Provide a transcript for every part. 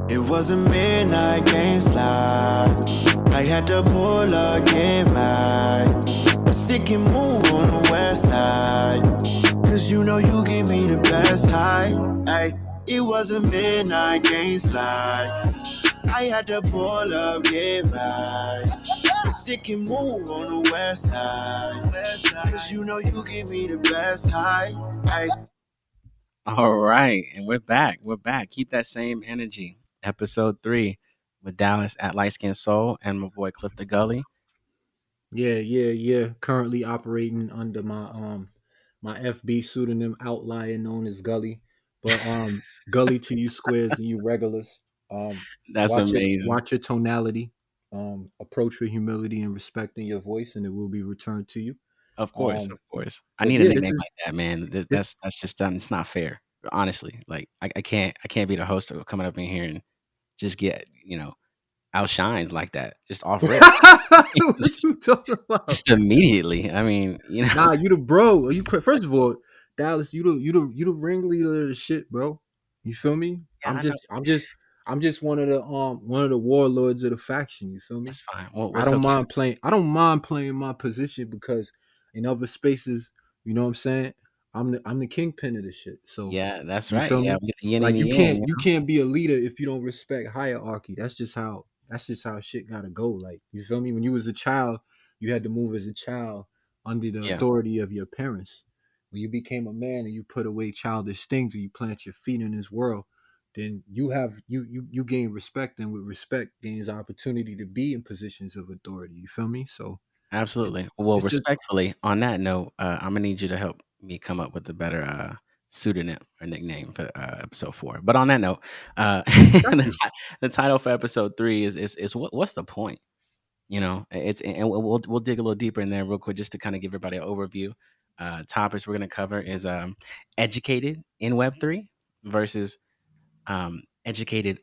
It was a midnight game slide. I had to pull up, get right. A sticky move on the west side. Cause you know you give me the best high. Ay, it was a midnight game slide. I had to pull up, get right. A sticky move on the west side. Cause you know you give me the best high. Ay. All right, and we're back. We're back. Keep that same energy. Episode 3 with Dallas at Light Skin Soul and my boy Cliff the Gully. Yeah. Currently operating under my FB pseudonym outlier known as Gully. But Gully to you squares to you regulars. That's amazing. Watch your tonality. Approach with humility and respect in your voice, and it will be returned to you. Of course, Um, of course. I but need a yeah, nickname like that, man. this That's just done. It's not fair. Honestly, like I can't be the host of coming up in here and just get outshined like that, just off rip, what you talking about? just immediately. I mean, Nah, you the bro. First of all, Dallas, you the ringleader of the shit, bro. You feel me? yeah, I know. I'm just one of the warlords of the faction. You feel me? That's fine. Well, I it's don't okay. mind playing. I don't mind playing my position because in other spaces, you know what I'm saying. I'm the kingpin of this shit. So Yeah, that's you right. feel Yeah, me? we get the yin and Like the yang. you can't be a leader if you don't respect hierarchy. That's just how shit gotta go. Like you feel me? When you was a child, you had to move as a child under the Yeah, authority of your parents. When you became a man and you put away childish things and you plant your feet in this world, then you gain respect, and with respect gains opportunity to be in positions of authority. You feel me? So it, absolutely. Well, it's just respectfully, on that note, I'm gonna need you to help me come up with a better pseudonym or nickname for episode 4. But on that note, got the, you. the title for episode 3 is what's the point? It's and we'll dig a little deeper in there real quick just to kind of give everybody an overview. Topics we're gonna cover is educated in Web3 versus educated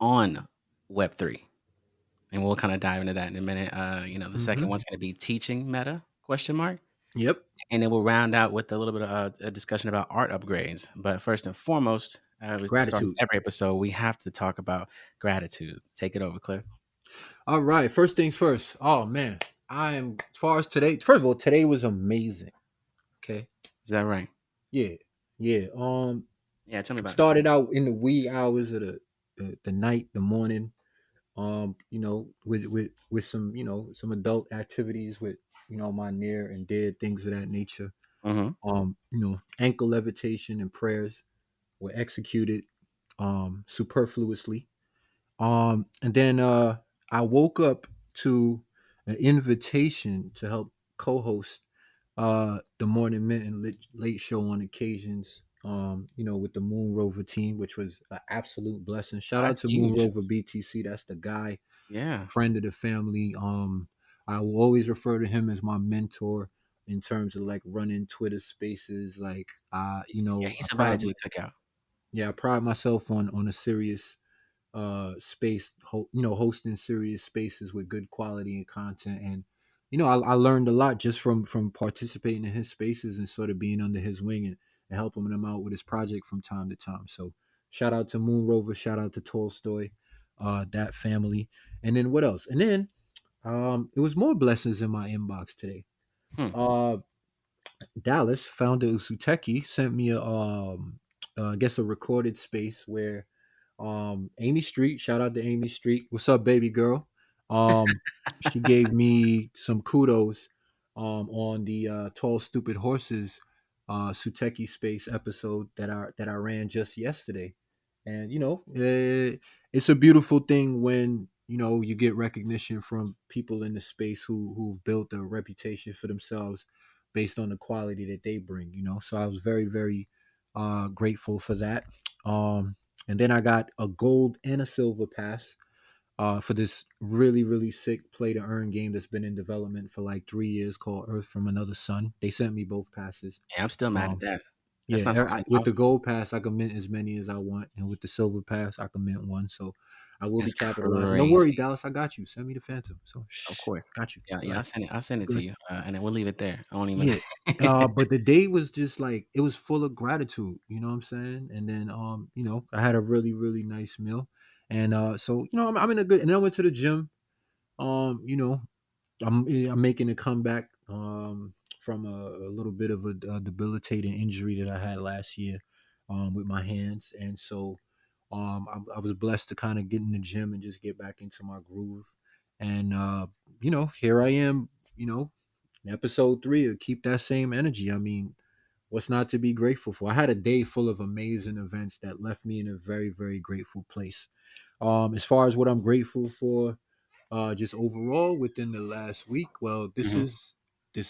on Web3. And we'll kind of dive into that in a minute. The second Hmm. one's going to be teaching meta question mark, Yep. and then we'll round out with a little bit of a discussion about art upgrades. But first and foremost, we start Gratitude. every episode. We have to talk about gratitude. Take it over, Cliff. All right. First things first. Oh man, I am as far as today. First of all, today was amazing. Okay. Is that right? Yeah. Yeah. Yeah, tell me about it. Started out in the wee hours of the night, the morning. With some some adult activities with my near and dear, things of that nature. Hmm. Ankle levitation and prayers were executed superfluously. And then I woke up to an invitation to help co-host the Morning Mint and late show on occasions. With the Moon Rover team, which was an absolute blessing. Oh, Shout out that's to Moon huge. Rover BTC. That's the guy, Yeah, friend of the family. I will always refer to him as my mentor in terms of like running Twitter spaces. Like, yeah. He's invited to the cookout. I pride myself on a serious hosting serious spaces with good quality and content. And I learned a lot just from participating in his spaces and sort of being under his wing and helping him out with his project from time to time. So shout out to Moon Rover, shout out to Tolstoy, that family. And then what else? And then it was more blessings in my inbox today. Hmm. uh Dallas, founder Usuteki, sent me I guess a recorded space where Amy Street, shout out to Amy Street. What's up, baby girl? She gave me some kudos on the Tall Stupid Horses Suteki Space episode that I ran just yesterday. And it's a beautiful thing when you get recognition from people in the space who've built a reputation for themselves based on the quality that they bring. So I was very, very grateful for that. And then I got a gold and a silver pass for this really, really sick play to earn game that's been in development for like 3 years called Earth from Another Sun. They sent me both passes. Yeah, I'm still mad at Um, that. That's yeah, not supposed to be with the possible. gold pass, I can mint as many as I want, and with the silver pass, I can mint one. So I will be That's capitalizing. Don't worry, crazy. Dallas, I got you. Send me the Phantom. So Of shh, course. got you. Yeah, Go yeah. ahead. I'll send it Go to ahead. you, and then we'll leave it there. I won't even. Yeah. But the day was just like it was full of gratitude, you know what I'm saying? And then I had a really, really nice meal. And so I'm in a good. And then I went to the gym. You know, I'm making a comeback from a little bit of a debilitating injury that I had last year with my hands, and so I was blessed to kind of get in the gym and just get back into my groove. And here I am. In episode 3 of keep that same energy. I mean, what's not to be grateful for? I had a day full of amazing events that left me in a very, very grateful place. As far as what I'm grateful for, just overall within the last week, well, this Hmm.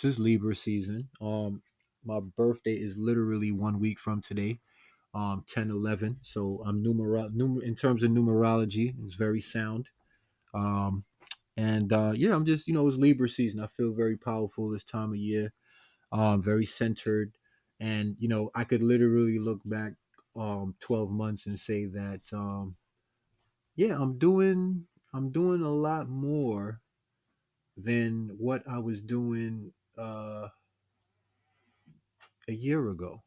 is Libra season. My birthday is literally 1 week from today, 10/11. So I'm in terms of numerology, it's very sound. Um, and yeah, I'm just it's Libra season. I feel very powerful this time of year, very centered, and I could literally look back 12 months and say that yeah, I'm doing a lot more than what I was doing a year ago.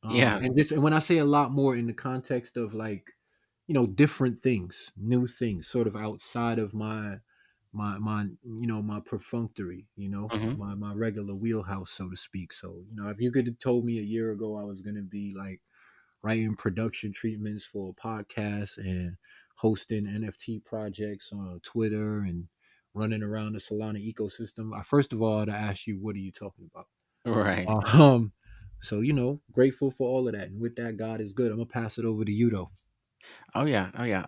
Yeah. And when I say a lot more in the context of like, different things, new things, sort of outside of my perfunctory, Hmm. my regular wheelhouse, so to speak. So, if you could have told me a year ago I was gonna be like writing production treatments for podcasts and hosting NFT projects on Twitter and running around the Solana ecosystem, I first of all to ask you, what are you talking about? Right. Um, so grateful for all of that, and with that, God is good. I'm gonna pass it over to you though. Oh yeah, oh yeah.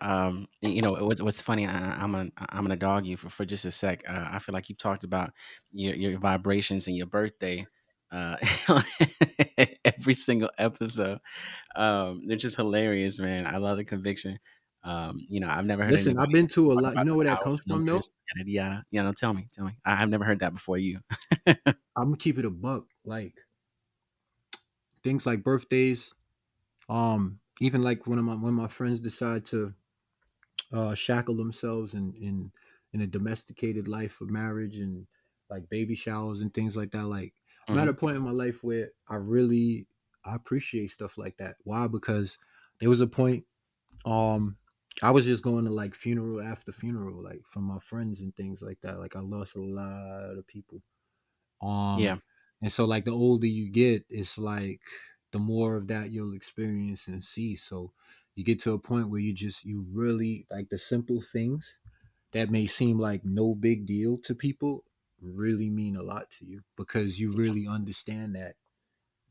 What's funny? I'm gonna dog you for just a sec. I feel like you've talked about your vibrations and your birthday, uh, every single episode. They're just hilarious, man. I love the conviction. I've never heard Listen, anybody I've been to a talk lot. You about know the where that powers comes of from, though. numbers, yada yada. Tell me. I've never heard that before you. I'm gonna keep it a buck. Like things like birthdays, even like when my friends decide to shackle themselves in a domesticated life of marriage and like baby showers and things like that. Like I'm at Hmm. a point in my life where I appreciate stuff like that. Why? Because there was a point um I was just going to like funeral after funeral, like from my friends and things like that. Like I lost a lot of people. Um Yeah, and so like the older you get, it's like the more of that you'll experience and see. So you get to a point where you really like the simple things that may seem like no big deal to people really mean a lot to you because you yeah, really understand that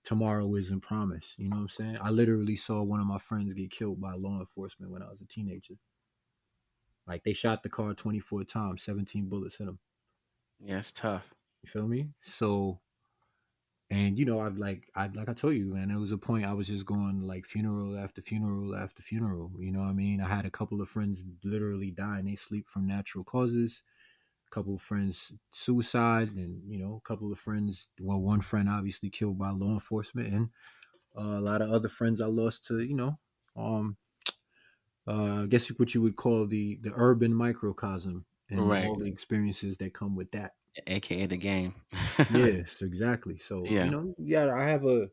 tomorrow isn't promised. You know what I'm saying? I literally saw one of my friends get killed by law enforcement when I was a teenager. Like they shot the car 24 times, 17 bullets hit him. yeah. It's tough. You feel me? So, and I told you, man, there was a point I was just going like funeral after funeral after funeral. You know what I mean? I had a couple of friends literally die and they sleep from natural causes. A couple of friends suicide, and a couple of friends. Well, one friend obviously killed by law enforcement, and a lot of other friends I lost to um, I guess what you would call the urban microcosm and Right. all the experiences that come with that. AKA the game. Yes, exactly. So Yeah. yeah, I have a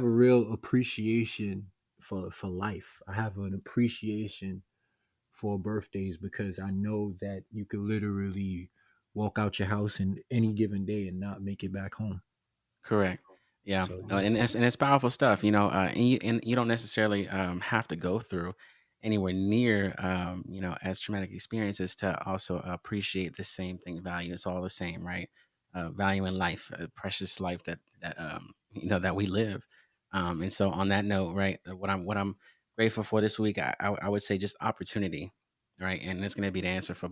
real appreciation for life. I have an appreciation for birthdays because I know that you could literally walk out your house in any given day and not make it back home. Correct. Yeah, So and it's powerful stuff, and you don't necessarily have to go through anywhere near as traumatic experiences to also appreciate the same thing. Value, it's all the same, right? Value in life, precious life that we live. And so on that note, right, what I'm grateful for this week, I would say just opportunity, right, and it's going to be the answer for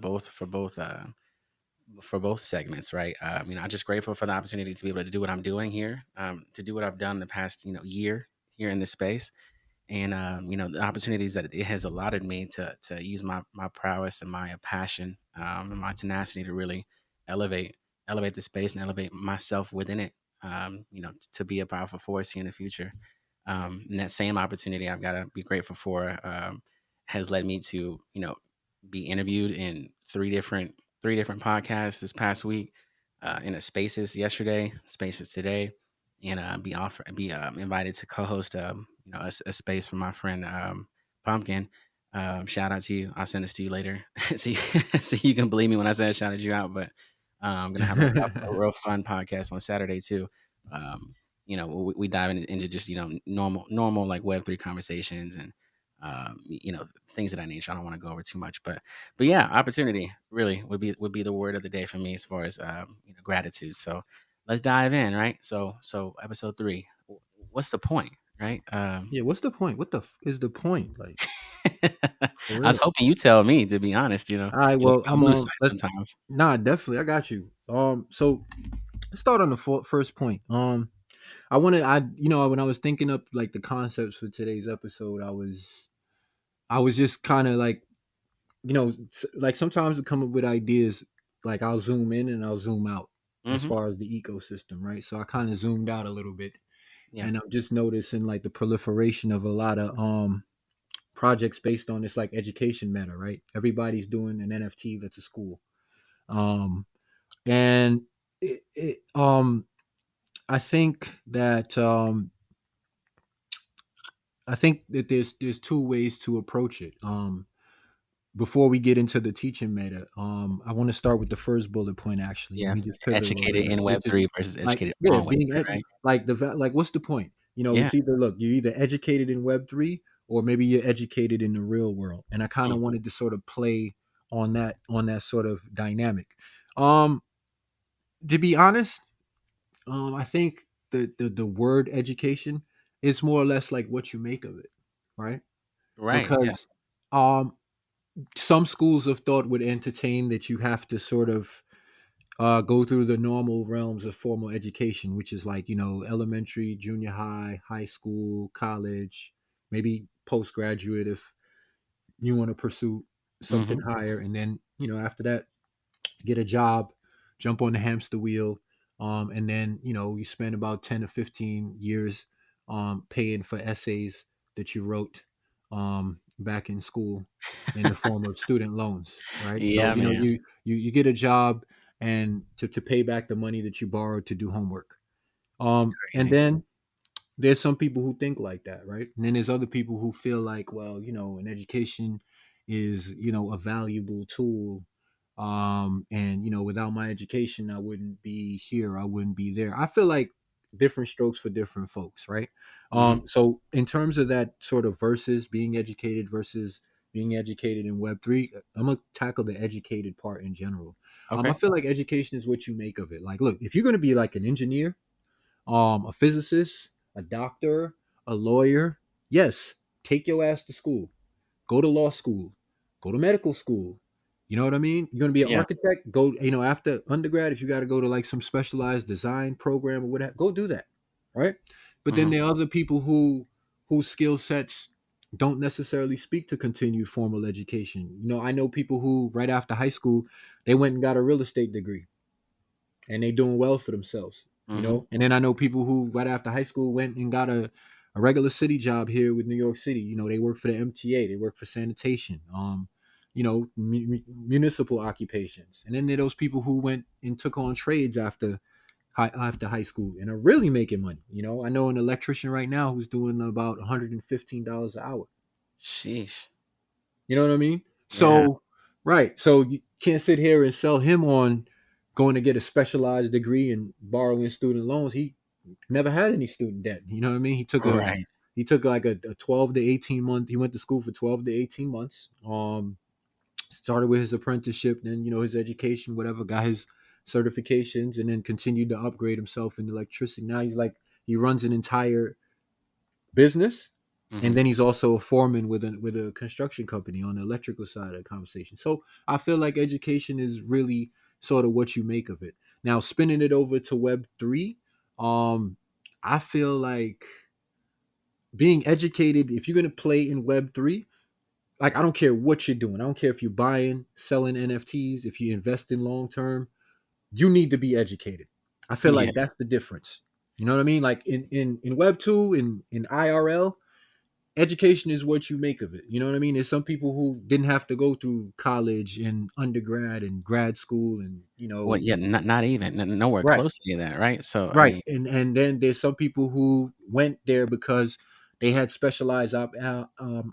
both segments, right? I'm just grateful for the opportunity to be able to do what I'm doing here, to do what I've done the past, year here in this space, and the opportunities that it has allotted me to use my prowess and my passion, and my tenacity to really elevate elevate the space and elevate myself within it. To be a powerful force here in the future. And that same opportunity I've got to be grateful for, has led me to be interviewed in three different podcasts this past week, in a Spaces yesterday, Spaces today, and be invited to co-host a space for my friend Pumpkin, Shout out to you. I'll send this to you later, so you, so you can believe me when I say I shouted you out. But I'm gonna have a real fun podcast on Saturday too. Um, we dive into just normal like Web3 conversations and things of that nature. I don't want to go over too much, but yeah, opportunity really would be the word of the day for me as far as gratitude. So let's dive in, right? So episode 3. What's the point, right? Yeah, what's the point? What the is the point? Like, I for was real. hoping you tell me, to be honest. All right, You look well, on I'm the blue on. side sometimes. Nah, definitely, I got you. So let's start on the first point. I wanted, when I was thinking up like the concepts for today's episode, I was just kind of like, like sometimes to come up with ideas, like I'll zoom in and I'll zoom out as Hmm. far as the ecosystem, right? So I kind of zoomed out a little bit, Yeah. and I'm just noticing like the proliferation of a lot of projects based on this like education matter, right? Everybody's doing an NFT that's a school. Um, and it, it, I think that there's two ways to approach it. Before we get into the teaching meta, I want to start with the first bullet point. Actually, let Yeah. me just pivot a little Educated bit, in which is Web3 versus like, educated yeah, on Web3, right? like like what's the point? Yeah. It's either, look, you're either educated in Web3 or maybe you're educated in the real world, and I kind Mm. of wanted to sort of play on that sort of dynamic. Um, to be honest, I think the word education is more or less like what you make of it, right? Right. Yeah. Because um some schools of thought would entertain that you have to sort of go through the normal realms of formal education, which is like, elementary, junior high, high school, college, maybe postgraduate if you want to pursue something Hmm. higher. And then, after that, get a job, jump on the hamster wheel, and then you spend about 10 to 15 years paying for essays that you wrote back in school in the form of student loans, right? So Yeah, man. you get a job and to pay back the money that you borrowed to do homework, and Crazy. then there's some people who think like that, right? And then there's other people who feel like, well, an education is, a valuable tool. And without my education, I wouldn't be here. I wouldn't be there. I feel like different strokes for different folks, right? Hmm. So in terms of that sort of versus being educated in Web3, I'm gonna tackle the educated part in general. I Okay. feel like education is what you make of it. Like, look, if you're gonna be like an engineer, a physicist, a doctor, a lawyer, yes, take your ass to school. Go to law school. Go to medical school. You know what I mean? You're gonna be an Yeah. architect. Go, after undergrad, if you got to go to like some specialized design program or whatever, go do that, right? But then Hmm. there are other people whose skill sets don't necessarily speak to continued formal education. I know people who right after high school they went and got a real estate degree and they doing well for themselves, Hmm. And then I know people who right after high school went and got a regular city job here with New York City. They work for the MTA, they work for sanitation, municipal occupations. And then there are those people who went and took on trades after high school and are really making money. I know an electrician right now who's doing about $115 an hour. Sheesh. You know what I mean? Yeah. So, right. So you can't sit here and sell him on going to get a specialized degree and borrowing student loans. He never had any student debt. You know what I mean? Right. He took like a 12 to 18 month. He went to school for 12 to 18 months. Started with his apprenticeship, then his education, whatever, got his certifications, and then continued to upgrade himself in electricity. Now he runs an entire business, and Hmm. then he's also a foreman with a construction company on the electrical side of the conversation. So I feel like education is really sort of what you make of it. Now spinning it over to Web3, I feel like being educated, if you're gonna play in Web3, like I don't care what you're doing. I don't care if you're buying, selling NFTs, if you invest in long term, you need to be educated. I feel Yeah. like that's the difference. You know what I mean? Like in Web2, in IRL, education is what you make of it. You know what I mean? There's some people who didn't have to go through college and undergrad and grad school and Well, yeah. Not even nowhere right, close to that, right? So I right. mean, And then there's some people who went there because They had specialized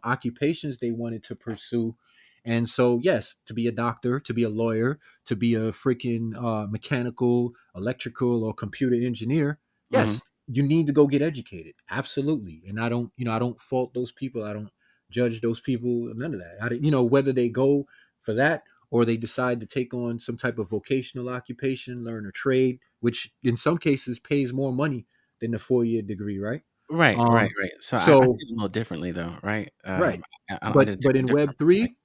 occupations they wanted to pursue. And so, yes, to be a doctor, to be a lawyer, to be a freaking mechanical, electrical, or computer engineer, Hmm. yes, you need to go get educated. Absolutely. And I don't, I don't fault those people. I don't judge those people. None of that. Whether they go for that or they decide to take on some type of vocational occupation, learn a trade, which in some cases pays more money than the 4-year degree, right? Right, right, Um, right. So I so see it a little differently though, right? right, I did but in different Web three, perspective.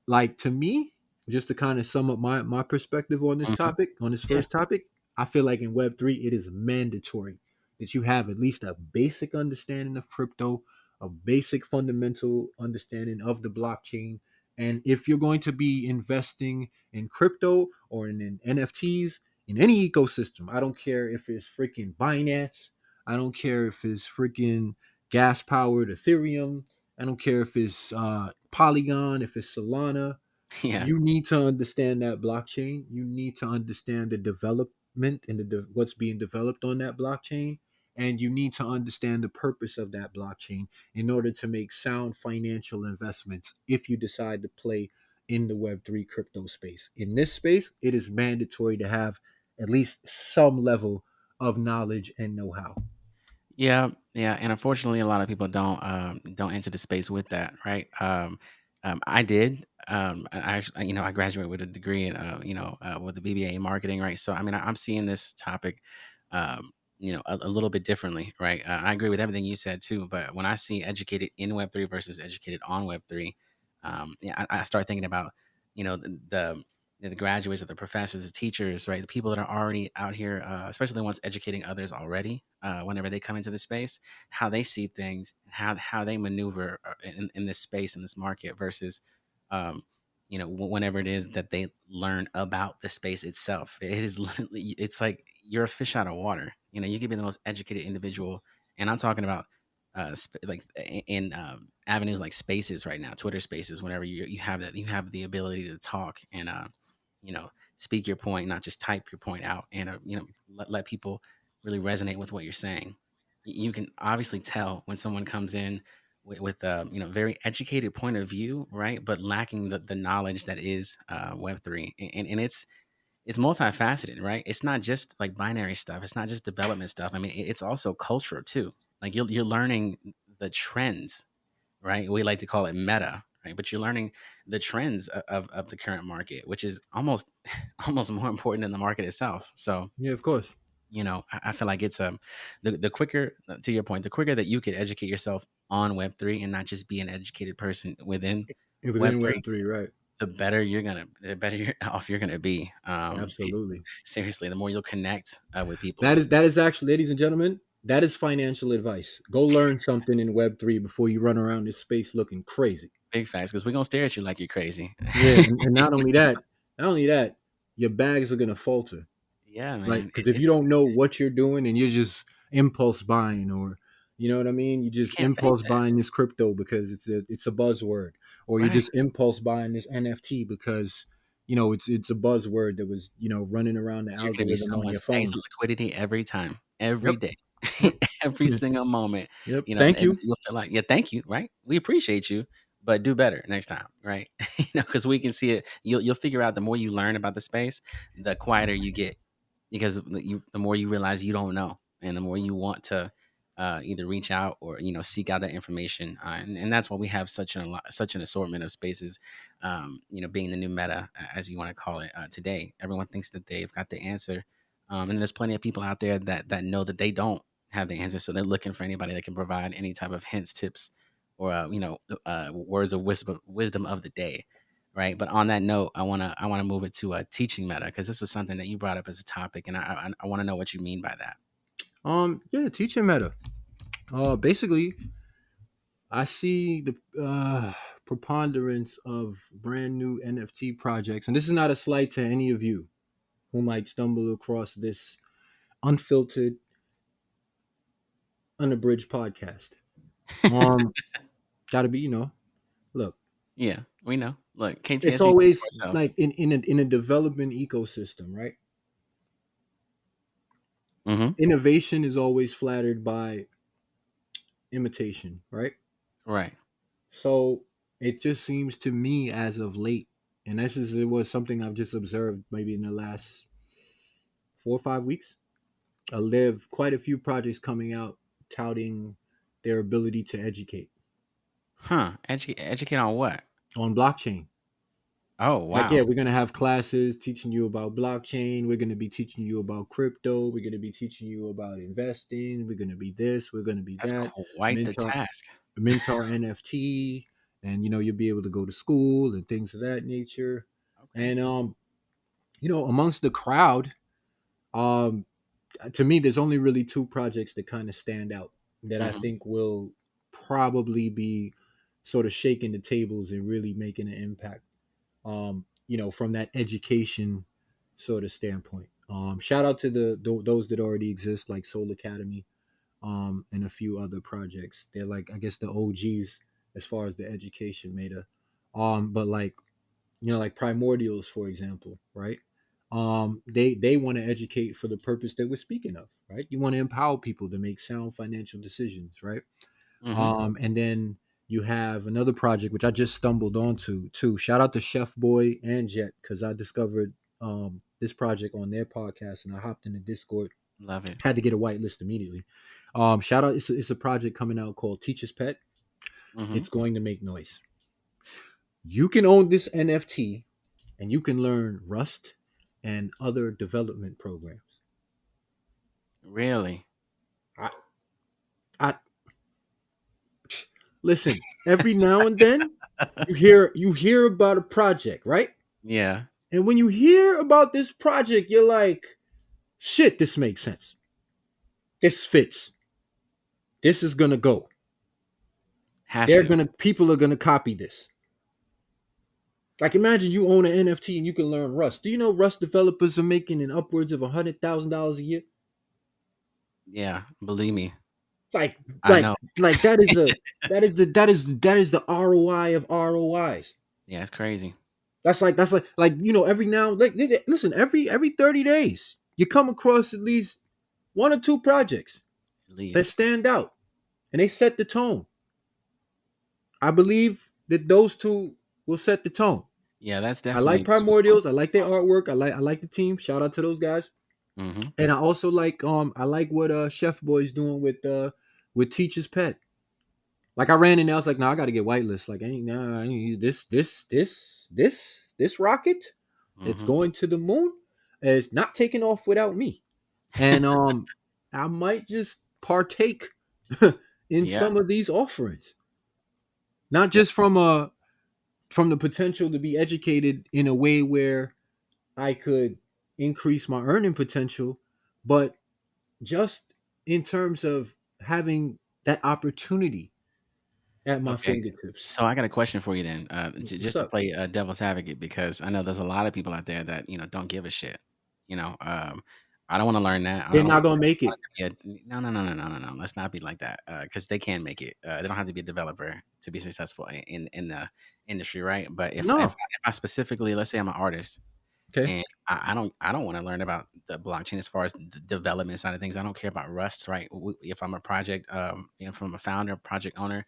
like to me, just to kind of sum up my perspective on this Hmm. topic, on this Yeah, first topic, I feel like in Web 3 it is mandatory that you have at least a basic understanding of crypto, a basic fundamental understanding of the blockchain. And if you're going to be investing in crypto or in NFTs in any ecosystem, I don't care if it's freaking Binance, I don't care if it's freaking gas powered Ethereum, I don't care if it's Polygon, if it's Solana. yeah. You need to understand that blockchain. You need to understand the development and what's being developed on that blockchain. And you need to understand the purpose of that blockchain in order to make sound financial investments if you decide to play in the Web 3 crypto space. In this space, it is mandatory to have at least some level of knowledge and know how. Yeah, yeah, and unfortunately, a lot of people don't enter the space with that, right? I did. I actually, I graduated with a degree in, with a BBA in marketing, right? So, I mean, I'm seeing this topic, a little bit differently, right? I agree with everything you said too, but when I see educated in Web 3 versus educated on Web 3, yeah, I start thinking about, the graduates or the professors, the teachers, right? The people that are already out here, especially the ones educating others already, whenever they come into the space, how they see things, how they maneuver in this space, in this market versus, um, whenever it is that they learn about the space itself. It is literally, it's like you're a fish out of water. You could be the most educated individual, and I'm talking about like in avenues like spaces right now, Twitter spaces. Whenever you have that, you have the ability to talk and speak your point, not just type your point out, and let people really resonate with what you're saying. You can obviously tell when someone comes in with a very educated point of view, right? But lacking the knowledge that is Web 3, and it's multifaceted, right? It's not just like binary stuff. It's not just development stuff. I mean, it's also culture too. Like you're learning the trends, right? We like to call it meta, right? But you're learning the trends of the current market, which is almost almost more important than the market itself. So, Yeah, of course. I feel like it's the quicker, to your point, the quicker that you could educate yourself on Web 3 and not just be an educated person within Within Web 3, Web 3, right? the better off you're gonna be. Absolutely. Seriously, the more you'll connect with people. That is actually, ladies and gentlemen, that is financial advice. Go learn something in Web 3 before you run around this space looking crazy. Big facts, because we're gonna stare at you like you're crazy. Yeah, and not only that, your bags are gonna falter. Yeah, Like, man, because if you it's don't know what you're doing and you're just impulse buying, or you know what I mean, you you just can't fake impulse that, buying this crypto because it's a buzzword, or you're right? just impulse buying this NFT because it's a buzzword that was running around the You're gonna be algorithm on your someone's eggs phone. in liquidity every time, every Yep. day, Yep. every single moment. Yep. Thank And you. you'll feel like, yeah, thank you, right? We appreciate you, but do better next time, right? Because we can see it. You'll figure out the more you learn about the space, the quieter you get, because the more you realize you don't know, and the more you want to either reach out or seek out that information, and that's why we have such an assortment of spaces, being the new meta, as you want to call it, today. Everyone thinks that they've got the answer, and there's plenty of people out there that know that they don't have the answer, so they're looking for anybody that can provide any type of hints, tips, or words of wisdom of the day, right? But on that note, I wanna move it to teaching meta, because this is something that you brought up as a topic, and I want to know what you mean by that. Yeah, teaching meta. Basically, I see the preponderance of brand new NFT projects, and this is not a slight to any of you who might stumble across this unfiltered, unabridged podcast. Um, Gotta be, look, Yeah, we know. Look, it's KTSE speaks always for itself. like in a development ecosystem, right? Hmm. Innovation is always flattered by imitation, right? Right. So it just seems to me as of late, and it was something I've just observed maybe in the last 4 or 5 weeks. I live quite a few projects coming out touting their ability to educate Huh. Educate on what? on blockchain. Oh, Like, yeah, wow. we're gonna have classes teaching you about blockchain. We're gonna be teaching you about crypto. We're gonna be teaching you about investing. We're gonna be this. We're gonna be That's that. quite the Mentor, task. mentor NFT, and you'll be able to go to school and things of that nature. Okay. And amongst the crowd, um, to me, there's only really two projects that kind of stand out that I Hmm. think will probably be sort of shaking the tables and really making an impact. From that education sort of standpoint. Shout out to those that already exist, like Soul Academy, and a few other projects. They're like, I guess, the OGs as far as the education meta. But like, like Primordials, for example, right? They want to educate for the purpose that we're speaking of, right? You want to empower people to make sound financial decisions, right? Hmm. And then you have another project which I just stumbled onto too. Shout out to Chef Boy and Jet, because I discovered this project on their podcast and I hopped in the Discord. Love it. Had to get a whitelist immediately. Shout out! It's a project coming out called Teacher's Pet. Hmm. It's going to make noise. You can own this NFT and you can learn Rust and other development programs. Really? I, I listen. Every now and then, you hear about a project, right? Yeah. And when you hear about this project, you're like, shit, this makes sense. This fits. This is gonna go. Has to. People are gonna copy this. Like, imagine you own an NFT and you can learn Rust. Do you know Rust developers are making in upwards of $100,000 a year? Yeah. Believe me. Like, I like, know. like that is the ROI of ROIs. Yeah, it's crazy. That's like every now, listen, every 30 days you come across at least one or two projects At that least. stand out and they set the tone. I believe that those two will set the tone. Yeah, that's I like definitely Primordials. I like their artwork. I like the team. Shout out to those guys. Mm-hmm. And I also like what Chef Boy's doing with Teacher's Pet. Like, I ran in there, I was like, no, I got to get whitelist. Like, ain't nah, this rocket that's Mm-hmm. going to the moon is not taking off without me. And I might just partake in Yeah. some of these offerings, not Yeah. just from the potential to be educated in a way where I could increase my earning potential, but just in terms of having that opportunity at my Okay. fingertips. So I got a question for you then, What's just to up? play devil's advocate, because I know there's a lot of people out there that don't give a shit. I don't want to learn that. I They're don't. not gonna make it. Yeah, no, no, no, no, no, no, no. Let's not be like that. Because they can make it. They don't have to be a developer to be successful in the industry, right? But No. if I specifically, let's say I'm an artist, Okay. and I don't want to learn about the blockchain as far as the development side of things. I don't care about Rust, right? If I'm a project, if I'm a founder, project owner,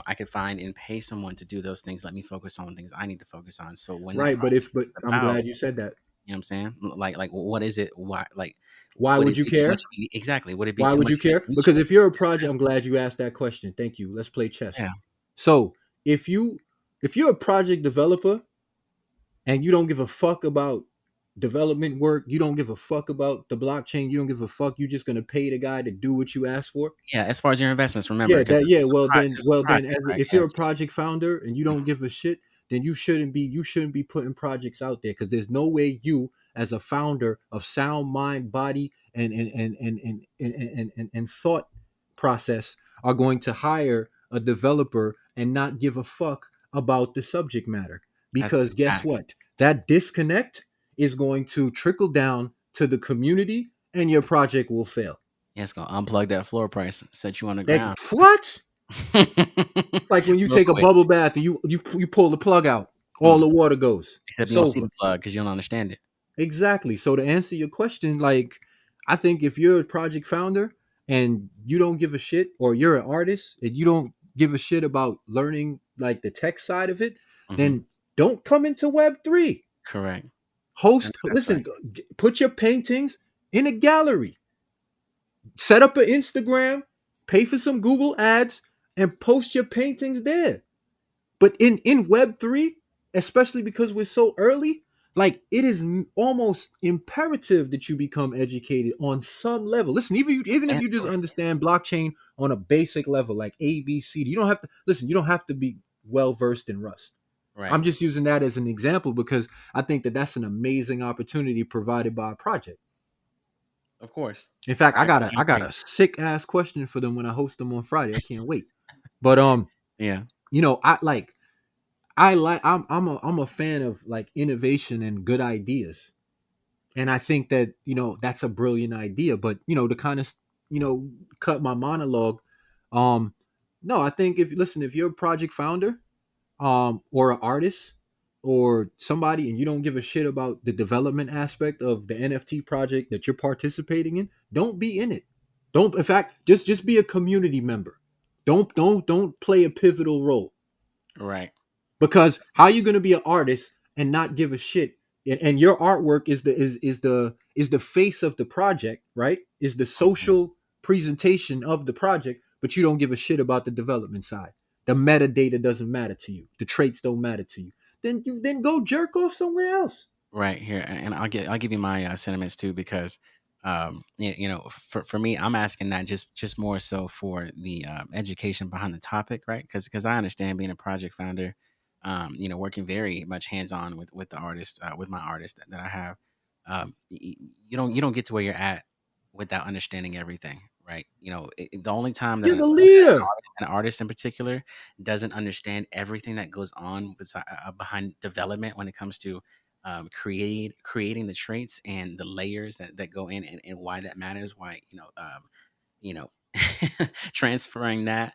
I could find and pay someone to do those things. Let me focus on things I need to focus on. So when that Right, project but is I'm about, glad you said that. I'm saying, like, what is it? Why, like, Why would would it you be too much? care? Exactly. Would it be Why too would much you of an care? niche? Because if you're a project, I'm glad you asked that question. Thank you. Let's play chess. Yeah. So if you're a project developer and you don't give a fuck about development work, you don't give a fuck about the blockchain, you don't give a fuck, you're just gonna pay the guy to do what you asked for. Yeah. As far as your investments, remember, Yeah, because that yeah. it's a Well then, project, right? if Yeah. you're a project founder and you don't give a shit, then you shouldn't be putting projects out there, because there's no way you, as a founder of sound mind, body, and thought process, are going to hire a developer and not give a fuck about the subject matter. That's Because guess facts. what? That disconnect is going to trickle down to the community, and your project will fail. Yeah, it's gonna unplug that floor price, set you on the Like, ground. what? It's like when you Real take a quick. bubble bath and you pull the plug out, all Mm. the water goes. Except you It's don't see over. the plug because you don't understand it. Exactly. So to answer your question, like, I think if you're a project founder, and you don't give a shit, or you're an artist and you don't give a shit about learning like the tech side of it, Hmm. then don't come into Web3. Correct. And Host, that's listen, right. put your paintings in a gallery, set up an Instagram, pay for some Google ads, and post your paintings there. But in Web3, especially because we're so early, like it is almost imperative that you become educated on some level. Listen, even if you just Mandatory. understand blockchain on a basic level, like ABC, you don't have to listen. You don't have to be well versed in Rust. Right. I'm just using that as an example because I think that that's an amazing opportunity provided by a project. Of course. In fact, I I, got I I got agree. a sick ass question for them when I host them on Friday. I can't wait. But Yeah. I I'm a fan of like innovation and good ideas. And I think that, that's a brilliant idea, but to kind of, cut my monologue, um no, I think if you're a project founder, or an artist or somebody, and you don't give a shit about the development aspect of the NFT project that you're participating in, don't be in it. Don't, in fact, just be a community member. Don't play a pivotal role. Right. Because how are you going to be an artist and not give a shit? And your artwork is the face of the project, right? Is the Mhm. social presentation of the project, but you don't give a shit about the development side. The metadata doesn't matter to you. The traits don't matter to you. Then go jerk off somewhere else. Right here, and I'll give you my sentiments too, because for me, I'm asking that just more so for the education behind the topic, right? Because I understand being a project founder, working very much hands on with the artist, with my artist that I have. You don't get to where you're at without understanding everything, right? The only time that You're an, the let's say leader. an artist in particular doesn't understand everything that goes on behind development when it comes to creating the traits and the layers that go in, and why that matters, why you know transferring that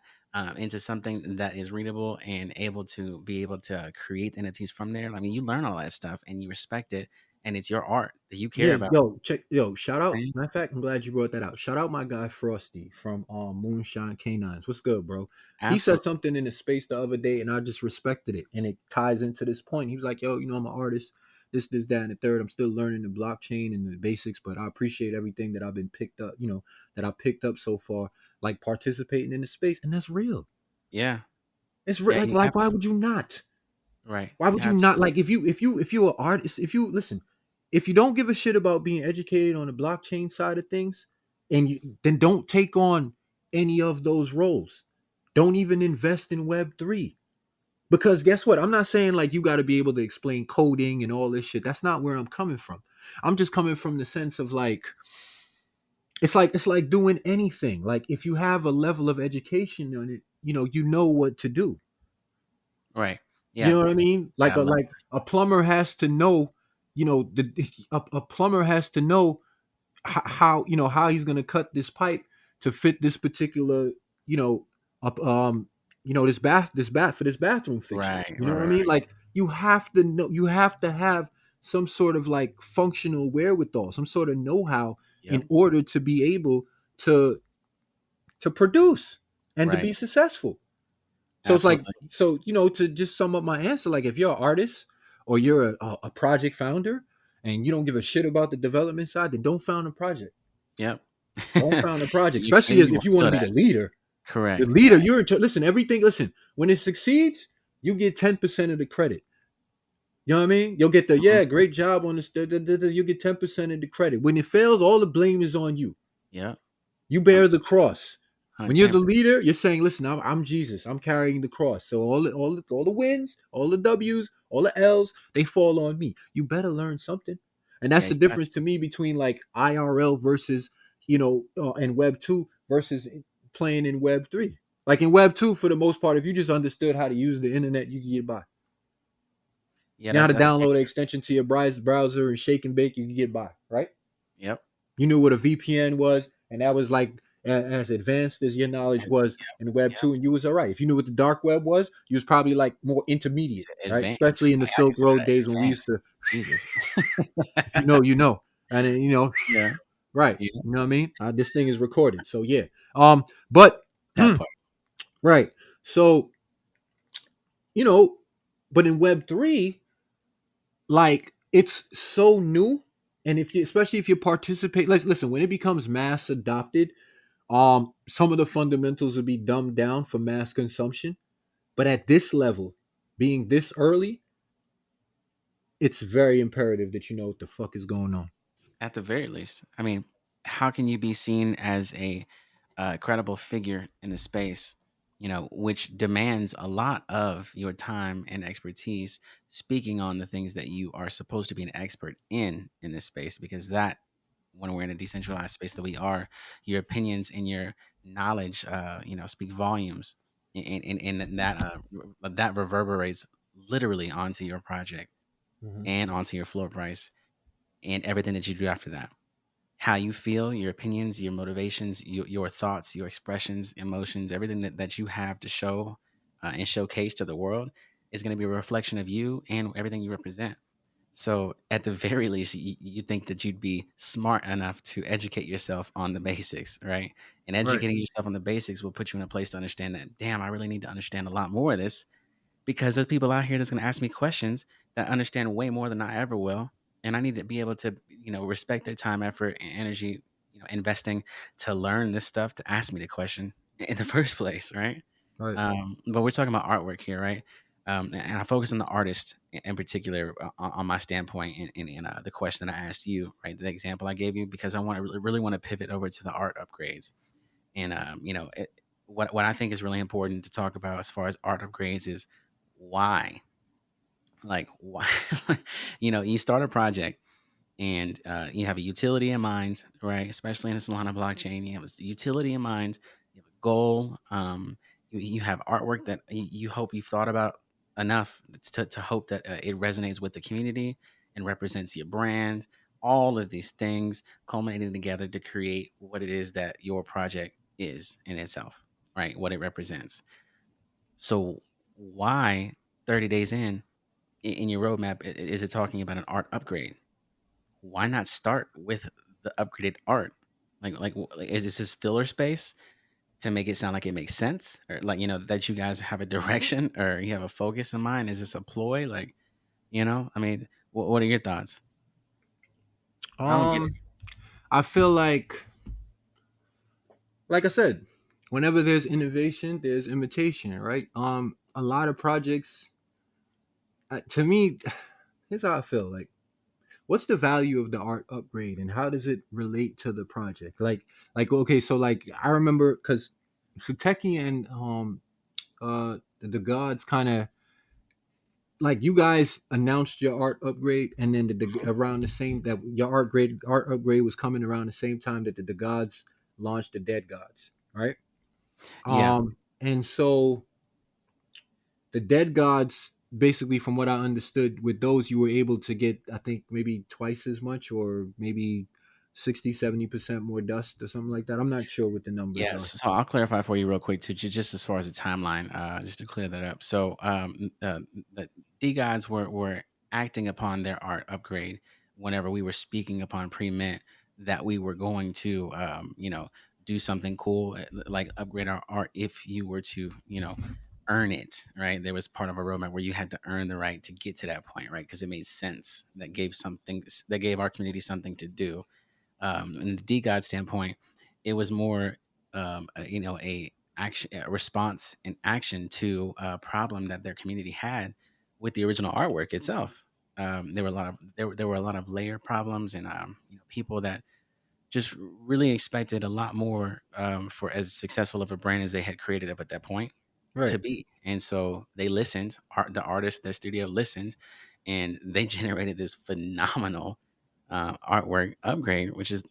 into something that is readable and able to be able to create NFTs from there. I mean, you learn all that stuff and you respect it, and it's your art that you care Yeah, about. shout out. Right? Matter of fact, I'm glad you brought that out. Shout out my guy Frosty from Moonshine Canines. What's good, bro? He said Absolutely. something in the space the other day, and I just respected it, and it ties into this point. He was like, "Yo, I'm an artist. This, that, and the third. I'm still learning the blockchain and the basics, but I appreciate everything that I've been picked up. That I picked up so far, like participating in the space, and that's real. Yeah. It's Yeah. like why would Absolutely. you not? Right. Why would you not, Absolutely. like, if you're an artist, if you listen, if you don't give a shit about being educated on the blockchain side of things, then don't take on any of those roles. Don't even invest in Web3. Because guess what? I'm not saying like you got to be able to explain coding and all this shit. That's not where I'm coming from. I'm just coming from the sense of like it's like doing anything. Like if you have a level of education on it, you know what to do. Right. You Yeah. know what I mean? Yeah. Like I love. a plumber has to know, a plumber has to know how he's going to cut this pipe to fit this particular, you know, up this bath for this bathroom fixture. Right. You know Right. what I Right. mean? Like you have to have some sort of like functional wherewithal, some sort of know-how Yep. in order to be able to produce and to Right. be successful. So it's like, Absolutely. to just sum up my answer, like if you're an artist or you're a project founder and you don't give a shit about the development side, then don't found a project. Yep. Don't found a project, And especially you if will you want to feel be that. the leader. The Correct. leader, listen, everything, listen, when it succeeds, you get 10% of the credit. You know what I mean? You'll get the, Mhm. yeah, great job on this, you get 10% of the credit. When it fails, all the blame is on you. Yep. You bear the 100%. cross. When you're the 110%. leader, you're saying, "Listen, I'm Jesus. I'm carrying the cross. So all the wins, all the W's, all the L's, they fall on me. You better learn something." And Yeah. that's the You got difference to. to me between like IRL versus and Web 2 versus playing in Web 3. Like in Web 2, for the most part, if you just understood how to use the internet, you can get by. Yeah. You know how to That's very download an true. extension to your browser and shake and bake, you can get by, right? Yep. You knew what a VPN was, and that was like as advanced as your knowledge And was in Web yep. two, and you was all right. If you knew what the dark web was, you was probably like more intermediate, right? Advantage. Especially in the Silk Road days when we used Advanced. to, Jesus. if you know, you know, and then Yeah. Right. Yeah, You know what I mean? This thing is recorded. So yeah. But that part. right. So, you know, but in Web3, like it's so new. And if you, especially if you participate, let's listen, when it becomes mass adopted, some of the fundamentals will be dumbed down for mass consumption. But at this level, being this early, it's very imperative that you know what the fuck is going on. At the very least, I mean, how can you be seen as a credible figure in the space, which demands a lot of your time and expertise speaking on the things that you are supposed to be an expert in this space? Because that, when we're in a decentralized space that we are, your opinions and your knowledge, speak volumes, and that reverberates literally onto your project Mhm. and onto your floor price and everything that you do after that. How you feel, your opinions, your motivations, your thoughts, your expressions, emotions, everything that you have to show and showcase to the world is going to be a reflection of you and everything you represent. So, at the very least, you think that you'd be smart enough to educate yourself on the basics, right? And Right. educating yourself on the basics will put you in a place to understand that, damn, I really need to understand a lot more of this because there's people out here that's going to ask me questions that understand way more than I ever will, and I need to be able to, respect their time, effort, and energy, investing to learn this stuff to ask me the question in the first place, right? Right. But we're talking about artwork here, right? And I focus on the artist in particular on my standpoint in the question that I asked you, right? The example I gave you, because I want to really want to pivot over to the art upgrades. And what I think is really important to talk about as far as art upgrades is why, like why, you start a project and you have a utility in mind, right? Especially in a Solana blockchain, you have a utility in mind, you have a goal, you have artwork that you hope you've thought about enough to hope that it resonates with the community and represents your brand. All of these things culminating together to create what it is that your project is in itself, right? What it represents. So why 30 days in your roadmap is it talking about an art upgrade? Why not start with the upgraded art? Like, is this filler space to make it sound like it makes sense, or like that you guys have a direction or you have a focus in mind? Is this a ploy? Like, I mean, what are your thoughts? I don't get it. Um, I feel like I said, whenever there's innovation, there's imitation, right? A lot of projects, to me, here's how I feel. Like, what's the value of the art upgrade, and how does it relate to the project? Okay, so like I remember because Futeki and the gods kind of like you guys announced your art upgrade, and then around the same that your art upgrade was coming around the same time that the gods launched the dead gods, right? Yeah. And so the dead gods, basically, from what I understood, with those you were able to get, I think maybe twice as much, or maybe 60-70% more dust or something like that. I'm not sure what the numbers Yes. are. So I'll clarify for you real quick too, just as far as the timeline, just to clear that up. So the D gods were acting upon their art upgrade whenever we were speaking upon pre-mint that we were going to, do something cool, like upgrade our art if you were to, earn it, right? There was part of a roadmap where you had to earn the right to get to that point, right? Because it made sense. That gave our community something to do. In the D God standpoint, it was more, a action, a response and action to a problem that their community had with the original artwork itself. There were a lot of layer problems and people that just really expected a lot more for as successful of a brand as they had created up at that point to Right. be. And so they listened, the artist, their studio listened, and they generated this phenomenal artwork upgrade, which is,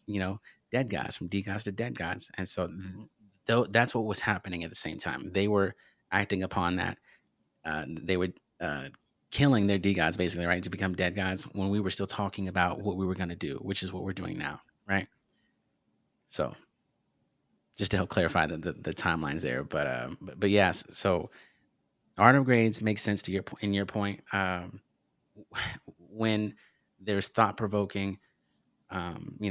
dead gods, from D gods to dead gods. And so though that's what was happening at the same time. They were acting upon that. They were uh, killing their D gods basically, right, to become dead gods when we were still talking about what we were going to do, which is what we're doing now, right? So just to help clarify the timelines there, but yes. So art upgrades make sense to your point. When there's thought provoking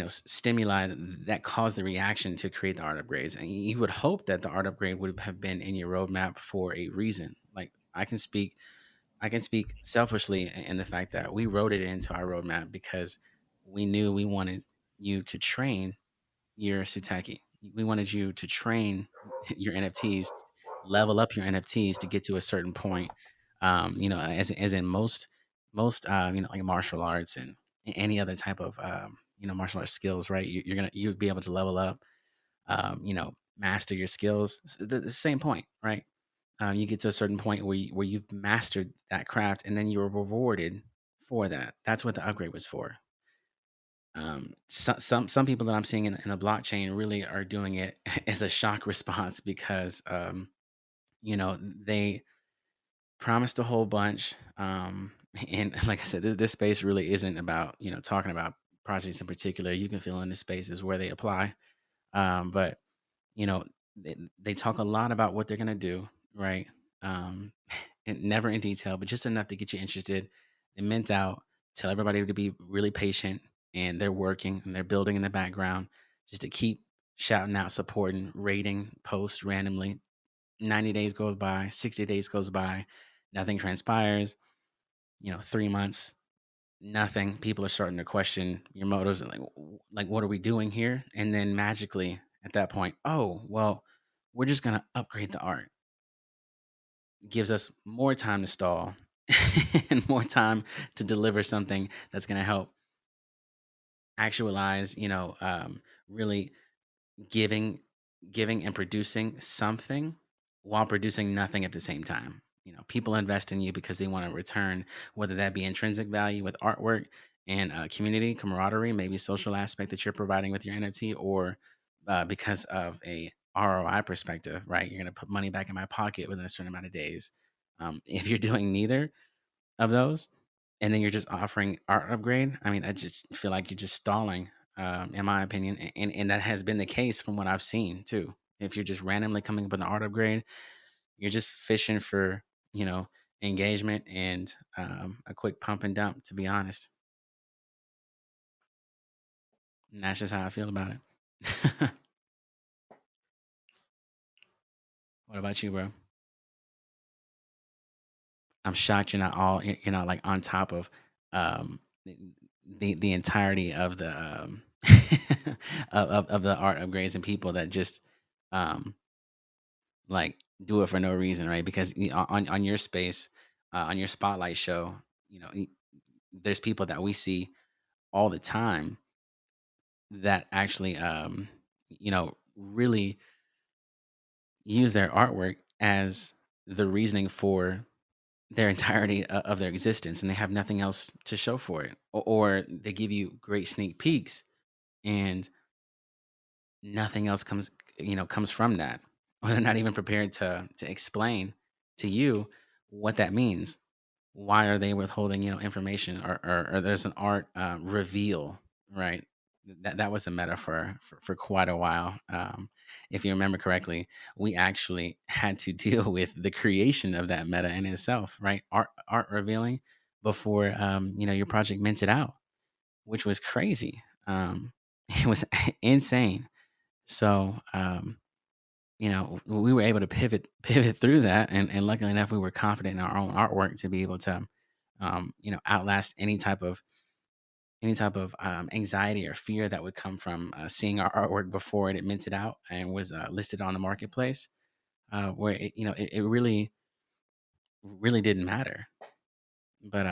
stimuli that cause the reaction to create the art upgrades. And you would hope that the art upgrade would have been in your roadmap for a reason. Like I can speak selfishly in the fact that we wrote it into our roadmap because we knew we wanted you to train your Suteki. We wanted you to train your NFTs, level up your NFTs to get to a certain point. As in most like martial arts and any other type of martial arts skills, right? You'd be able to level up, master your skills. It's the same point, right? You get to a certain point where you've mastered that craft, and then you're rewarded for that. That's what the upgrade was for. Some people that I'm seeing in the blockchain really are doing it as a shock response because they promised a whole bunch, and like I said, this space really isn't about talking about projects in particular. You can fill in the spaces where they apply, but you know they talk a lot about what they're gonna do, right? Um, and never in detail, but just enough to get you interested. They mint out, tell everybody to be really patient, and they're working and they're building in the background just to keep shouting out, supporting, rating posts randomly. 90 days goes by, 60 days goes by, nothing transpires. 3 months, nothing. People are starting to question your motives and like what are we doing here? And then magically at that point, oh well, we're just gonna upgrade the art. Gives us more time to stall and more time to deliver something that's gonna help actualize, really giving giving and producing something while producing nothing at the same time. People invest in you because they want to return, whether that be intrinsic value with artwork and community camaraderie, maybe social aspect that you're providing with your NFT, or because of a ROI perspective, right? You're going to put money back in my pocket within a certain amount of days. If you're doing neither of those, and then you're just offering art upgrade, I mean, I just feel like you're just stalling, in my opinion, and that has been the case from what I've seen too. If you're just randomly coming up with an art upgrade, you're just fishing for you know engagement and a quick pump and dump. To be honest, and that's just how I feel about it. What about you, bro? I'm shocked you're not like on top of um, the entirety of the of the art upgrades and people that just um, like do it for no reason, right? Because on your space, on your spotlight show, there's people that we see all the time that actually really use their artwork as the reasoning for their entirety of their existence, and they have nothing else to show for it, or they give you great sneak peeks and nothing else comes from that, or they're not even prepared to explain to you what that means. Why are they withholding information, or there's an art reveal, right? That was a metaphor for quite a while. If you remember correctly, we actually had to deal with the creation of that meta in itself, right? Art revealing before your project minted out, which was crazy. It was insane. So we were able to pivot through that, and luckily enough, we were confident in our own artwork to be able to outlast any type of anxiety or fear that would come from seeing our artwork before it minted out and was listed on the marketplace, where it really didn't matter. But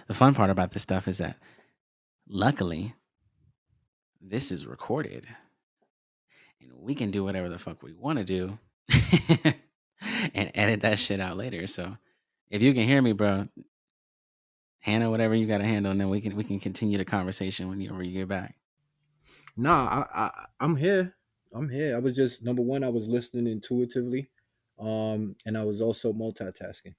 the fun part about this stuff is that luckily this is recorded, and we can do whatever the fuck we want to do and edit that shit out later. So if you can hear me, bro, handle whatever you got to handle, and then we can continue the conversation whenever you get back. Nah, I'm here. I'm here. I was just number one. I was listening intuitively, and I was also multitasking.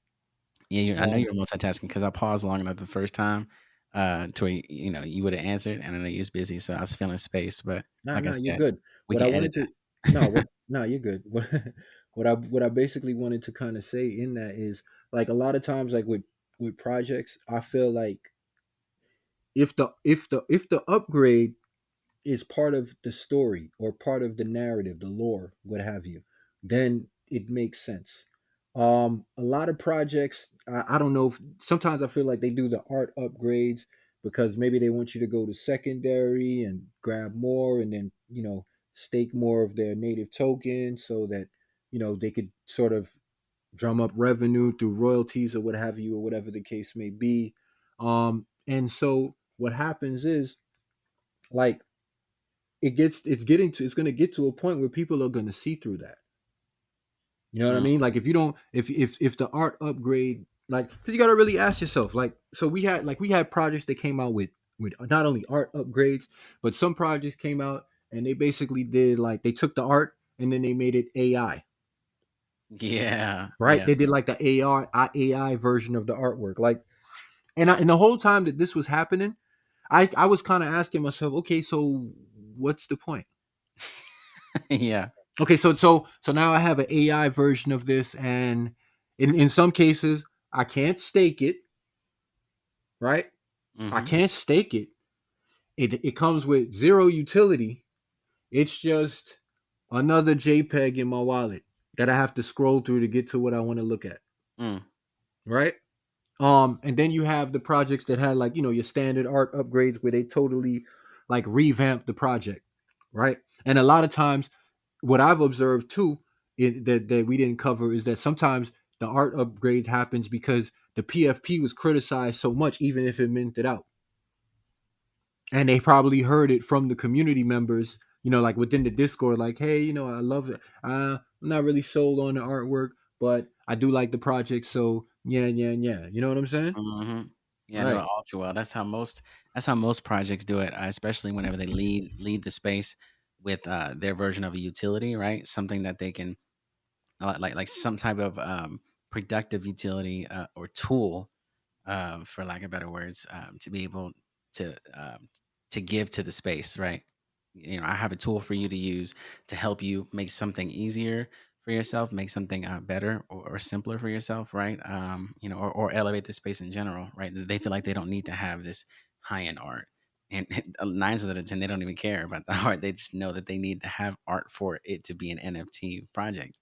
Yeah, I know Um, you're multitasking because I paused long enough the first time to where you would have answered, and I know you was busy, so I was filling space. But nah, like I nah, you're said, good. we What I can edit wanted that. to, nah, what, nah, you're good. What What I basically wanted to kind of say in that is like a lot of times like with projects, I feel like if the upgrade is part of the story or part of the narrative, the lore, what have you, then it makes sense. A lot of projects, I don't know. Sometimes I feel like they do the art upgrades because maybe they want you to go to secondary and grab more, and then stake more of their native token so that they could sort of drum up revenue through royalties or what have you, or whatever the case may be. And so what happens is like it's going to get to a point where people are going to see through that. You know what I Mm. mean? Like if you don't, if the art upgrade, like, because you got to really ask yourself, like, so we had projects that came out with not only art upgrades, but some projects came out and they basically did like they took the art and then they made it AI, Yeah, right? yeah. They did like the AI version of the artwork, like, and the whole time that this was happening, I was kind of asking myself, okay, so what's the point? Yeah. Okay, so now I have an AI version of this, and in some cases I can't stake it, right? I Mhm. can't stake it. It comes with zero utility. It's just another JPEG in my wallet that I have to scroll through to get to what I want to look at, Mm. right? And then you have the projects that had like your standard art upgrades where they totally like revamp the project, right? And a lot of times what I've observed too, that we didn't cover, is that sometimes the art upgrade happens because the PFP was criticized so much, even if it minted out, and they probably heard it from the community members, like within the Discord, like, hey, I love it. I'm not really sold on the artwork, but I do like the project, so yeah, yeah, yeah. You know what I'm saying? Mhm. Yeah, no, Right, all too well. That's how most projects do it, especially whenever they lead the space with their version of a utility, right? Something that they can like some type of productive utility or tool, for lack of better words, to be able to give to the space, right? I have a tool for you to use to help you make something easier for yourself, make something better or simpler for yourself, right? Or elevate the space in general, right? They feel like they don't need to have this high end art. And nine out of 10, they don't even care about the art. They just know that they need to have art for it to be an NFT project.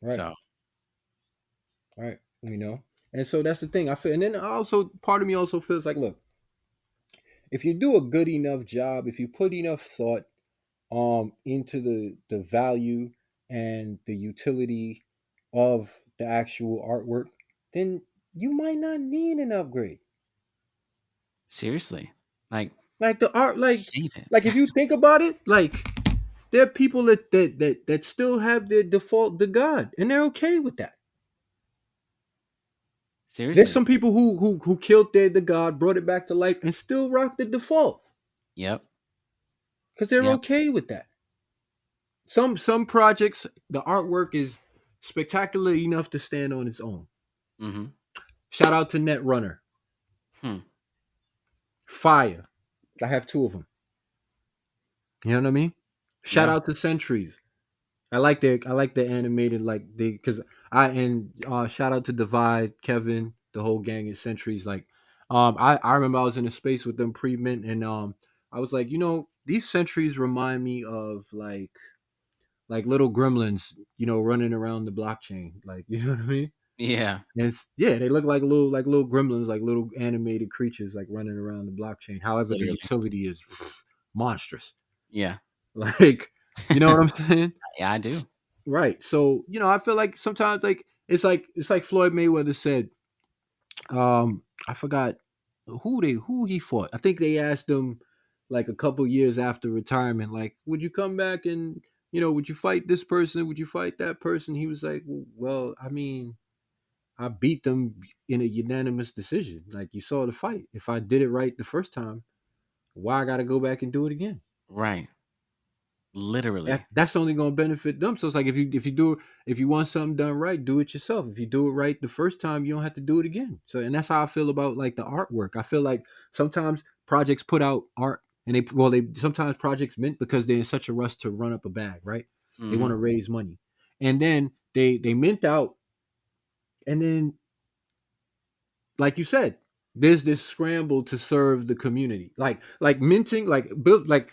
right, So, right. And so that's the thing I feel. And then also part of me also feels like, look, if you do a good enough job, if you put enough thought into the value and the utility of the actual artwork, then you might not need an upgrade. seriously, like, Like the art, save it. like if you think about it, like there are people that still have their default to God, and they're okay with that. There's Seriously. some people who killed their the God, brought it back to life, and still rock the default Yep. because they're Yep. okay with that. Some projects, the artwork is spectacular enough to stand on its own. Mhm. Shout out to Netrunner. Hmm. Fire. I have two of them. You know what I mean? Shout Yeah. out to Sentries. I like the animated, like they, because I and shout out to Divide, Kevin, the whole gang at Sentries. Like I remember I was in a space with them pre-mint, and I was like, these Sentries remind me of like little gremlins, running around the blockchain. Like, you know what I mean? Yeah. And yeah, they look like little gremlins, like little animated creatures, like running around the blockchain. However, the Literally. utility is monstrous. Yeah. Like, you know what I'm saying? Yeah, I do. Right. So, I feel like sometimes like it's like Floyd Mayweather said. I forgot who he fought. I think they asked him like a couple years after retirement, like, would you come back and would you fight this person? Would you fight that person? He was like, well, I mean, I beat them in a unanimous decision. Like, you saw the fight. If I did it right the first time, why I got to go back and do it again? Right. Literally. That's only going to benefit them. So it's like if you want something done right, do it yourself. If you do it right the first time, you don't have to do it again. So, and that's how I feel about like the artwork. I feel like sometimes projects put out art, and they sometimes projects mint because they're in such a rush to run up a bag, right? They want Mhm. to raise money, and then they mint out, and then, like you said, there's this scramble to serve the community. Like minting, like build, like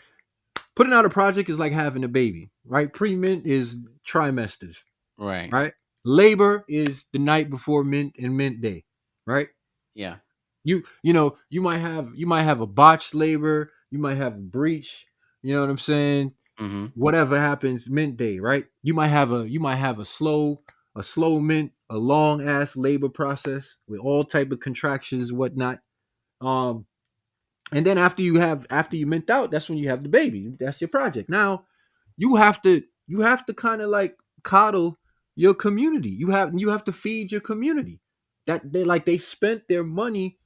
putting out a project is like having a baby, right? Pre-mint is trimesters, Right. right? Labor is the night before mint and mint day, right? Yeah. You might have a botched labor, you might have a breach, you know what I'm saying? Mm-hmm. Whatever happens mint day, right? You might have a slow mint, a long ass labor process with all type of contractions, whatnot. Um, and then after you mint out, that's when you have the baby. That's your project. Now you have to kind of like coddle your community. You have to feed your community. That they spent their money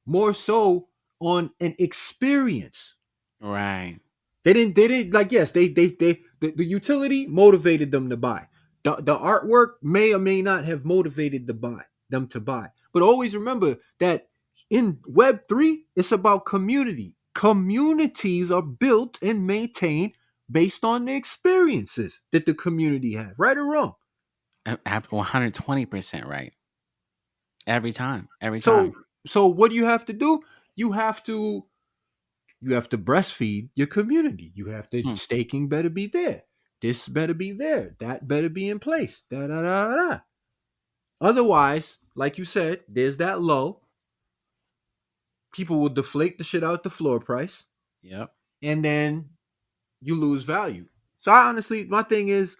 more so on an experience. Right. They didn't like, yes, the utility motivated them to buy. The artwork may or may not have motivated them to buy. But always remember that in Web3, it's about community. Communities are built and maintained based on the experiences that the community have, right or wrong. 120% right. Every time. Every So time. so what do you have to do? You have to You have to breastfeed your community. You have to Hmm. staking better be there. This better be there. That better be in place. Da da da da. Otherwise, like you said, there's that low. People will deflate the shit out the floor price, Yep. and then you lose value. So I honestly, my thing is,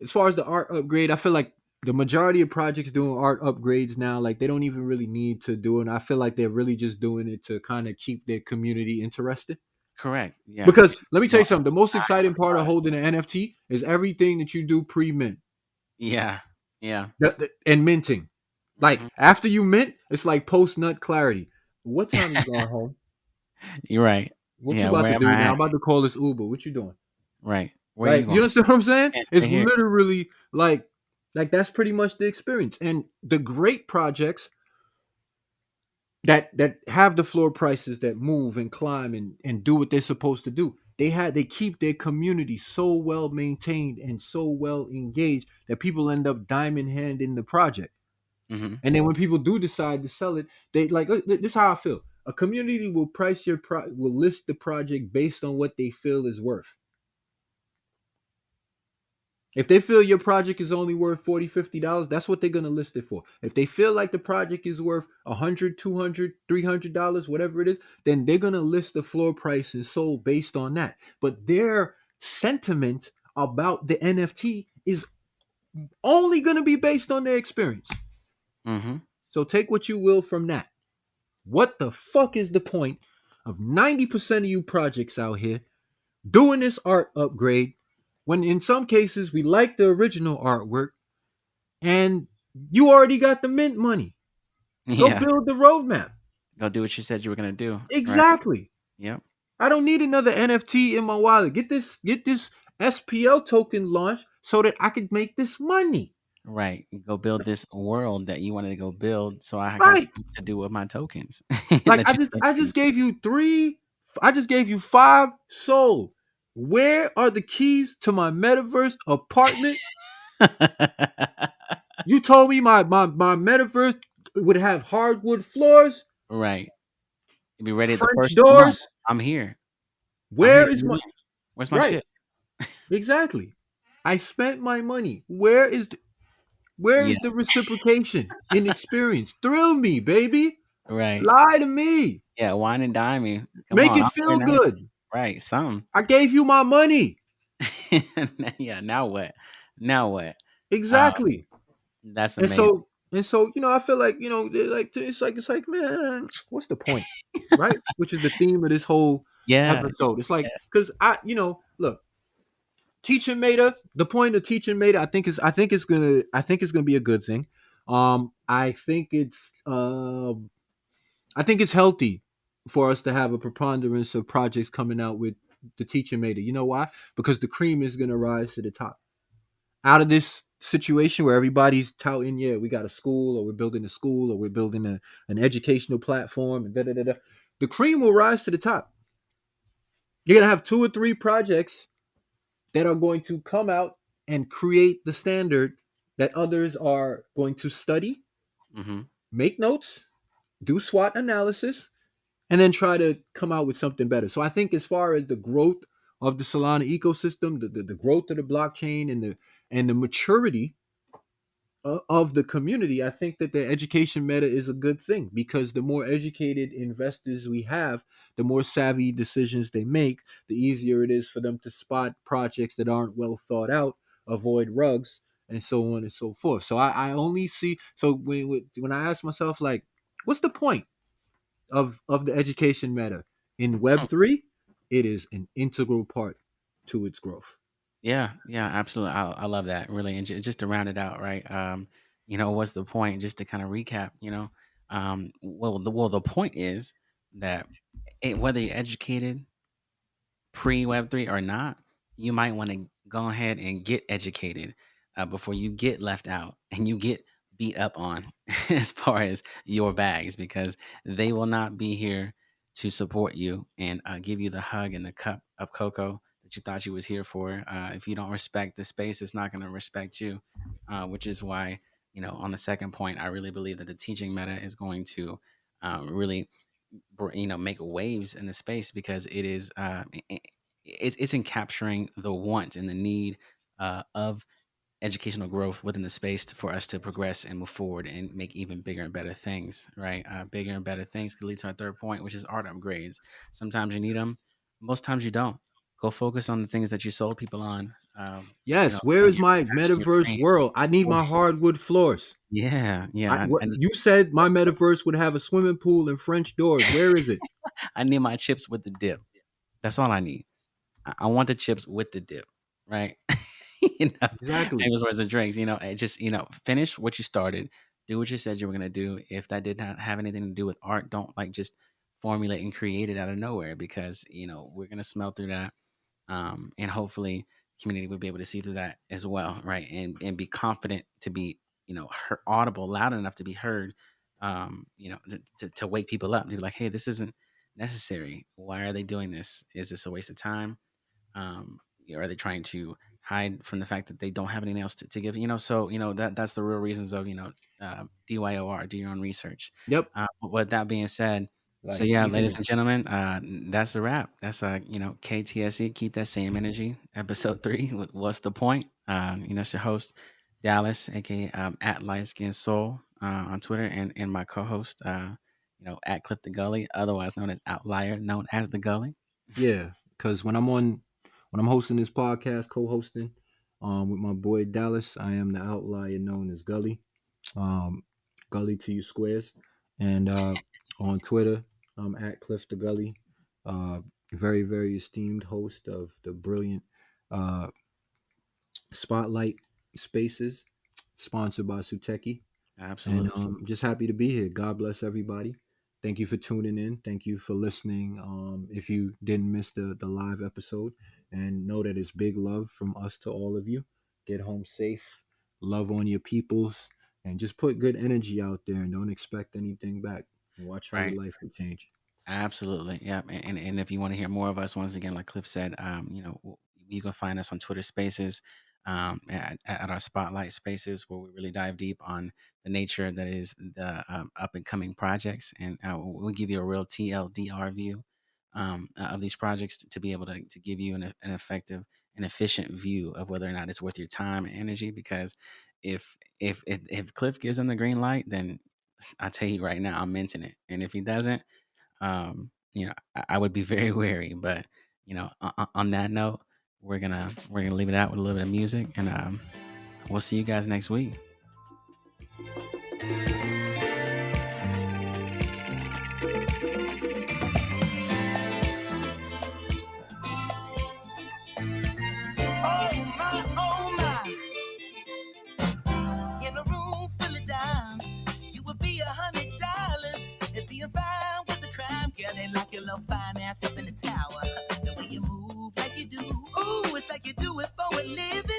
as far as the art upgrade, I feel like the majority of projects doing art upgrades now, like they don't even really need to do it. I feel like they're really just doing it to kind of keep their community interested. Correct. Yeah. Because let me tell No, you something. The most exciting part of holding an NFT is everything that you do pre-mint yeah. Yeah. and minting. Like Hmm. after you mint, it's like post-nut clarity. What time you going home? You're right. What you Yeah. about Where to am do I now? I'm at? about to call this Uber. What you doing? Right. Where are you Like, you going? understand what I'm saying? Can't It's stay here. literally like that's pretty much the experience. And the great projects that have the floor prices that move and climb and do what they're supposed to do. They keep their community so well maintained and so well engaged that people end up diamond hand in the project. Hmm. And then when people do decide to sell it, they like, look, this is how I feel. A community will will list the project based on what they feel is worth. If they feel your project is only worth $40, $50, that's what they're going to list it for. If they feel like the project is worth 100, 200, $300, whatever it is, then they're going to list the floor price and sold based on that. But their sentiment about the NFT is only going to be based on their experience. Hmm. So take what you will from that. What the fuck is the point of 90% of you projects out here doing this art upgrade when in some cases we like the original artwork and you already got the mint money? Go Yeah. build the roadmap. Go do what you said you were gonna do. Right. Exactly. Yep. I don't need another NFT in my wallet. Get this SPL token launched so that I could make this money. Right. Go build this world that you wanted to go build. So I got Right. something to do with my tokens Like that I you just spent I for me. just gave you three, I just gave you five sold. Where are the keys to my metaverse apartment? You told me my metaverse would have hardwood floors, Right. You be ready at the French first of the month. doors. I'm here. I'm here Where to is move my in. Where's my right? shit? Exactly. I spent my money. Where Yeah. is the reciprocation in experience? Thrill me, baby. Right. Lie to me. Yeah. Wine and dime me. Come Make on. it I'm here feel now. good. Right. Some. I gave you my money. Yeah. Now what? Now what? Um, Exactly. that's And amazing. so I feel like, it's like, man, what's the point? Right? Which is the theme of this whole Yeah. episode. It's like, because look, teaching Meta, the point of teaching Meta, I think it's gonna be a good thing. I think it's healthy for us to have a preponderance of projects coming out with the teaching Meta. You know why? Because the cream is gonna rise to the top. Out of this situation where everybody's touting, yeah, we got a school, or we're building a school, or we're building an educational platform, and da da da da. The cream will rise to the top. You're gonna have two or three projects that are going to come out and create the standard that others are going to study, Mm-hmm. make notes, do SWOT analysis, and then try to come out with something better. So I think as far as the growth of the Solana ecosystem, the growth of the blockchain and the maturity of the community, I think that the education meta is a good thing, because the more educated investors we have, the more savvy decisions they make, the easier it is for them to spot projects that aren't well thought out, avoid rugs, and so on and so forth. So I only see, so when I ask myself, like, what's the point of the education meta in Web3? It is an integral part to its growth. Yeah, yeah, absolutely. I love that, really. And just to round it out, right? What's the point? Just to kind of recap, the point is that whether you're educated pre Web3 or not, you might want to go ahead and get educated before you get left out and you get beat up on as far as your bags, because they will not be here to support you and give you the hug and the cup of cocoa that you thought you was here for. If you don't respect the space, it's not going to respect you, which is why, on the second point, I really believe that the teaching meta is going to really make waves in the space, because it is it's in capturing the want and the need of educational growth within the space for us to progress and move forward and make even bigger and better things, right? Bigger and better things could lead to our third point, which is art upgrades. Sometimes you need them, most times you don't. Go focus on the things that you sold people on, Yes, where on is your my passion, your metaverse dream. world? I need Or- my hardwood floors. yeah, yeah. I You said my metaverse would have a swimming pool and French doors. Where is it? I need my chips with the dip. That's all I need. I want the chips with the dip, right? Exactly. Famous words and drinks. Just finish what you started. Do what you said you were gonna do. If that did not have anything to do with art, don't like just formulate and create it out of nowhere, because we're gonna smell through that, and hopefully the community will be able to see through that as well, right? And be confident to be audible, loud enough to be heard, to wake people up, to be like, hey, this isn't necessary. Why are they doing this? Is this a waste of time? Are they trying to hide from the fact that they don't have anything else to give? So that's the real reasons of DYOR, do your own research. Yep. But with that being said, so Like yeah, ladies even and gentlemen, that's a wrap. That's KTSE. Keep that same energy. Episode 3. What's the point? It's your host Dallas, aka at Light Skin Soul on Twitter, and my co-host, at Clip the Gully, otherwise known as Outlier, known as the Gully. yeah, because when I'm hosting this podcast, co-hosting with my boy Dallas, I am the outlier known as Gully. Um Gully to you squares. And on Twitter, I'm at Cliff the Gully. Uh very, very esteemed host of the brilliant uh Spotlight Spaces, sponsored by Suteki. And Absolutely. just happy to be here. God bless everybody. Thank you for tuning in. Thank you for listening. If you didn't miss the live episode, and know that it's big love from us to all of you. Get home safe. Love on your peoples. And just put good energy out there and don't expect anything back. And watch how your Right. life will change. Absolutely. Yeah. And if you want to hear more of us, once again, like Cliff said, you can find us on Twitter Spaces, at our Spotlight Spaces, where we really dive deep on the nature that is the up and coming projects, and we'll give you a real TLDR view of these projects, to be able to give you an effective and efficient view of whether or not it's worth your time and energy. Because if Cliff gives them the green light, then I tell you right now, I'm minting it. And if he doesn't, I would be very wary. But on that note, we're gonna leave it out with a little bit of music, and we'll see you guys next week. Oh my, oh my. In a room full of dimes, you would be $100. If being fine was a crime, girl, they lock your little fine ass up in the tower. The way you move like you do, ooh, it's like you do it for a living.